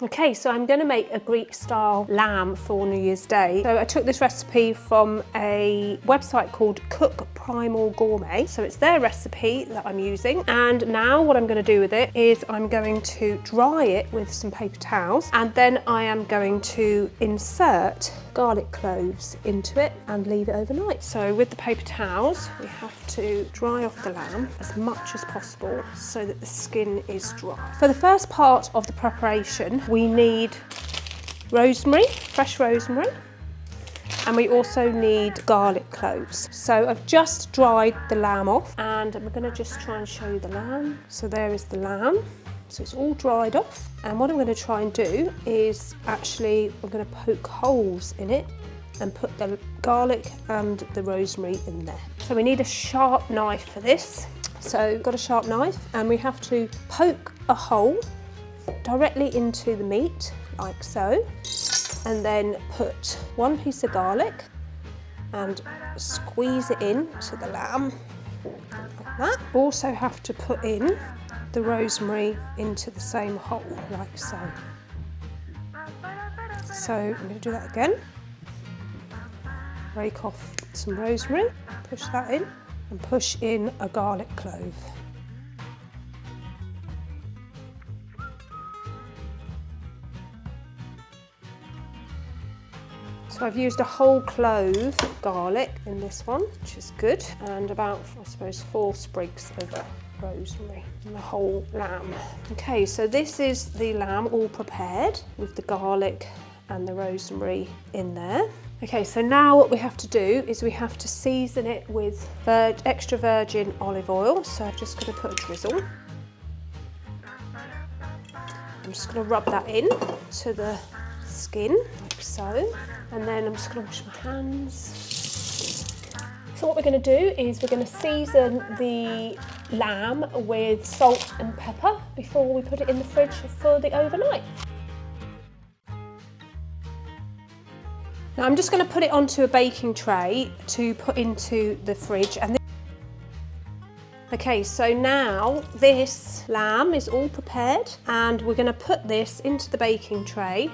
Okay, so I'm going to make a Greek style lamb for New Year's Day. So I took this recipe from a website called Cook Primal Gourmet. So it's their recipe that I'm using. And now what I'm going to do with it is I'm going to dry it with some paper towels, and then I am going to insert garlic cloves into it and leave it overnight. So with the paper towels, we have to dry off the lamb as much as possible so that the skin is dry. For the first part of the preparation, we need rosemary, fresh rosemary, and we also need garlic cloves. So I've just dried the lamb off, and I'm going to just try and show you the lamb. So there is the lamb. So it's all dried off, and what I'm going to try and do is actually I'm going to poke holes in it and put the garlic and the rosemary in there. So we need a sharp knife for this. So we've got a sharp knife, and we have to poke a hole directly into the meat like so, and then put one piece of garlic and squeeze it in to the lamb like that. Also have to put in the rosemary into the same hole like so. So I'm going to do that again. Break off some rosemary, push that in, and push in a garlic clove. So I've used a whole clove garlic in this one, which is good, and about, I suppose, 4 sprigs of rosemary and the whole lamb. Okay, so this is the lamb all prepared with the garlic and the rosemary in there. Okay, so now what we have to do is we have to season it with extra virgin olive oil. So I'm just going to put a drizzle. I'm just going to rub that in to the skin like so, and then I'm just going to wash my hands. So what we're going to do is we're going to season the lamb with salt and pepper before we put it in the fridge for the overnight. Now I'm just going to put it onto a baking tray to put into the fridge. Okay, so now this lamb is all prepared, and we're going to put this into the baking tray,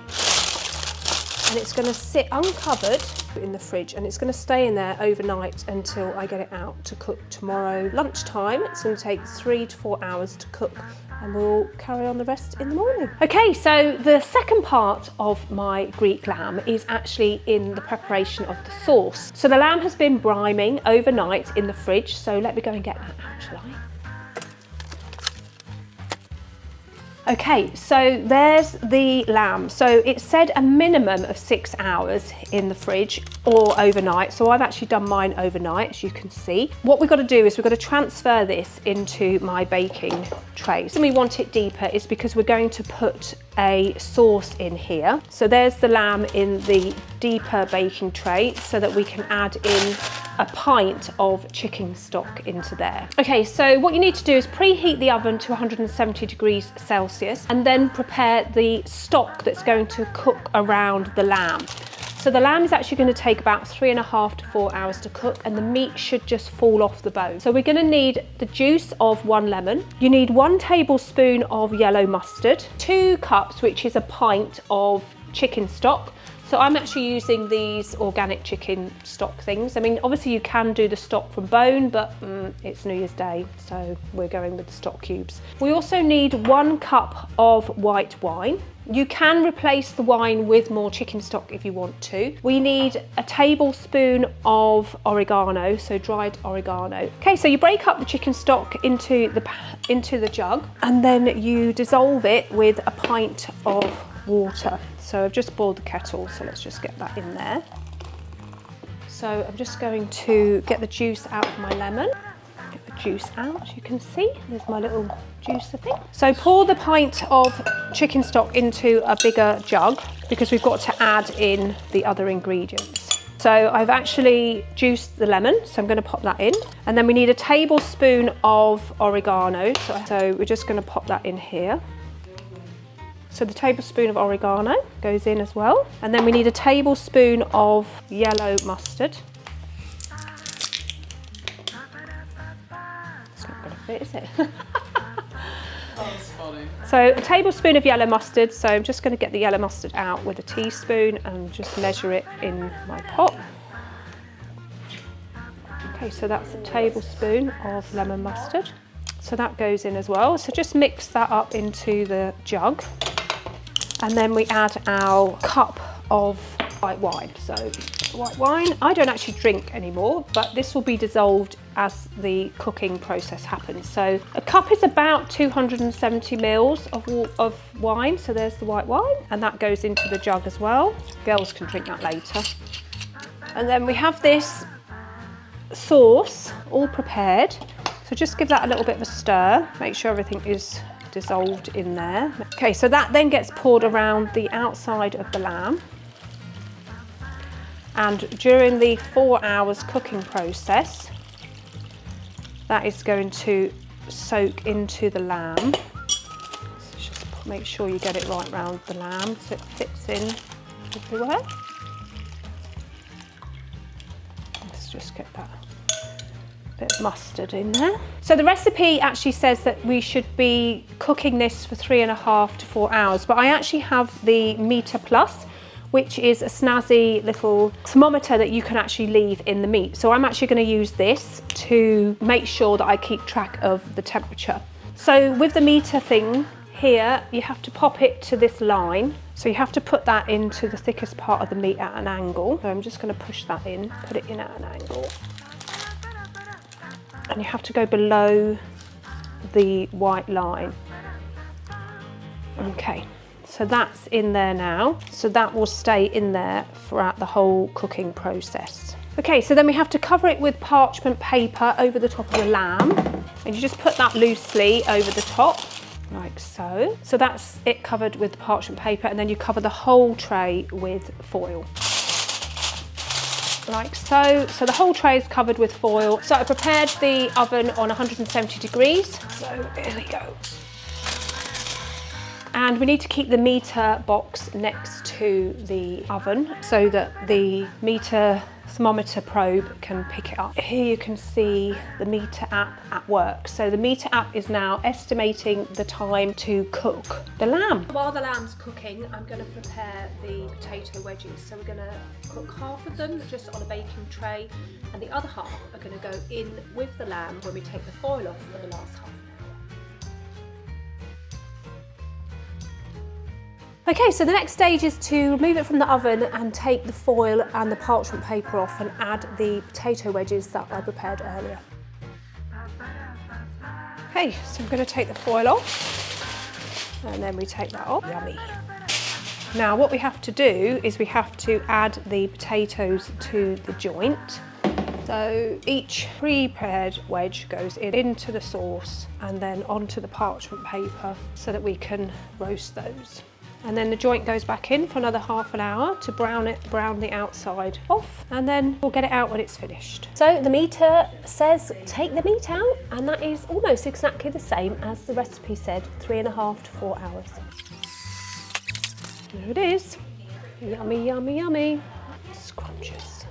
and it's going to sit uncovered in the fridge, and it's going to stay in there overnight until I get it out to cook tomorrow lunchtime. It's going to take 3 to 4 hours to cook, and we'll carry on the rest in the morning. Okay, so the second part of my Greek lamb is actually in the preparation of the sauce. So the lamb has been briming overnight in the fridge, so let me go and get that out, shall I? Okay, so there's the lamb. So it said a minimum of 6 hours in the fridge or overnight. So I've actually done mine overnight, as you can see. What we've got to do is we've got to transfer this into my baking tray. The reason we want it deeper is because we're going to put a sauce in here. So there's the lamb in the deeper baking tray so that we can add in a pint of chicken stock into there. Okay, so what you need to do is preheat the oven to 170 degrees Celsius and then prepare the stock that's going to cook around the lamb. So the lamb is actually going to take about 3.5 to 4 hours to cook, and the meat should just fall off the bone. So we're going to need the juice of 1 lemon. You need 1 tablespoon of yellow mustard, 2 cups, which is a pint of chicken stock. So I'm actually using these organic chicken stock things. I mean, obviously you can do the stock from bone, but it's New Year's Day, so we're going with the stock cubes. We also need 1 cup of white wine. You can replace the wine with more chicken stock if you want to. We need a tablespoon of oregano, so dried oregano. Okay, so you break up the chicken stock into the jug, and then you dissolve it with a pint of water. So I've just boiled the kettle, so let's just get that in there. So I'm just going to get the juice out of my lemon. Get the juice out, as you can see. There's my little juicer thing. So pour the pint of chicken stock into a bigger jug because we've got to add in the other ingredients. So I've actually juiced the lemon, so I'm going to pop that in. And then we need a tablespoon of oregano. So we're just going to pop that in here. So the tablespoon of oregano goes in as well. And then we need a tablespoon of yellow mustard. It's not going to fit, is it? That's funny. So a tablespoon of yellow mustard. So I'm just going to get the yellow mustard out with a teaspoon and just measure it in my pot. Okay, so that's a tablespoon of lemon mustard. So that goes in as well. So just mix that up into the jug. And then we add our cup of white wine. So white wine, I don't actually drink anymore, but this will be dissolved as the cooking process happens. So a cup is about 270 mils of wine. So there's the white wine, and that goes into the jug as well. Girls can drink that later. And then we have this sauce all prepared. So just give that a little bit of a stir. Make sure everything is dissolved in there. Okay, so that then gets poured around the outside of the lamb. And during the 4 hours cooking process, that is going to soak into the lamb. So just make sure you get it right round the lamb so it fits in everywhere. Let's just get that bit of mustard in there. So the recipe actually says that we should be cooking this for 3.5 to 4 hours, but I actually have the Meter Plus, which is a snazzy little thermometer that you can actually leave in the meat. So I'm actually going to use this to make sure that I keep track of the temperature. So with the meter thing here, you have to pop it to this line. So you have to put that into the thickest part of the meat at an angle. So I'm just going to push that in, put it in at an angle. And you have to go below the white line. Okay. So that's in there now. So that will stay in there throughout the whole cooking process. Okay, so then we have to cover it with parchment paper over the top of the lamb. And you just put that loosely over the top, like so. So that's it covered with parchment paper, and then you cover the whole tray with foil. Like so. So the whole tray is covered with foil. So I prepared the oven on 170 degrees. So here we go. And we need to keep the meter box next to the oven so that the meter thermometer probe can pick it up. Here you can see the meter app at work. So the meter app is now estimating the time to cook the lamb. While the lamb's cooking, I'm going to prepare the potato wedges. So we're going to cook half of them just on a baking tray, and the other half are going to go in with the lamb when we take the foil off for the last half. Okay, so the next stage is to remove it from the oven and take the foil and the parchment paper off and add the potato wedges that I prepared earlier. Okay, so I'm going to take the foil off and then we take that off. Yummy. Now what we have to do is we have to add the potatoes to the joint. So each pre-prepared wedge goes into the sauce and then onto the parchment paper so that we can roast those. And then the joint goes back in for another half an hour to brown the outside off, and then we'll get it out when it's finished. So the meter says take the meat out, and that is almost exactly the same as the recipe said, 3.5 to 4 hours. There it is. Yummy, yummy, yummy. Scrumptious.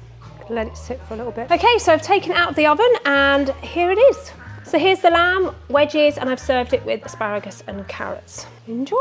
Let it sit for a little bit. Okay, so I've taken it out of the oven and here it is. So here's the lamb wedges, and I've served it with asparagus and carrots. Enjoy.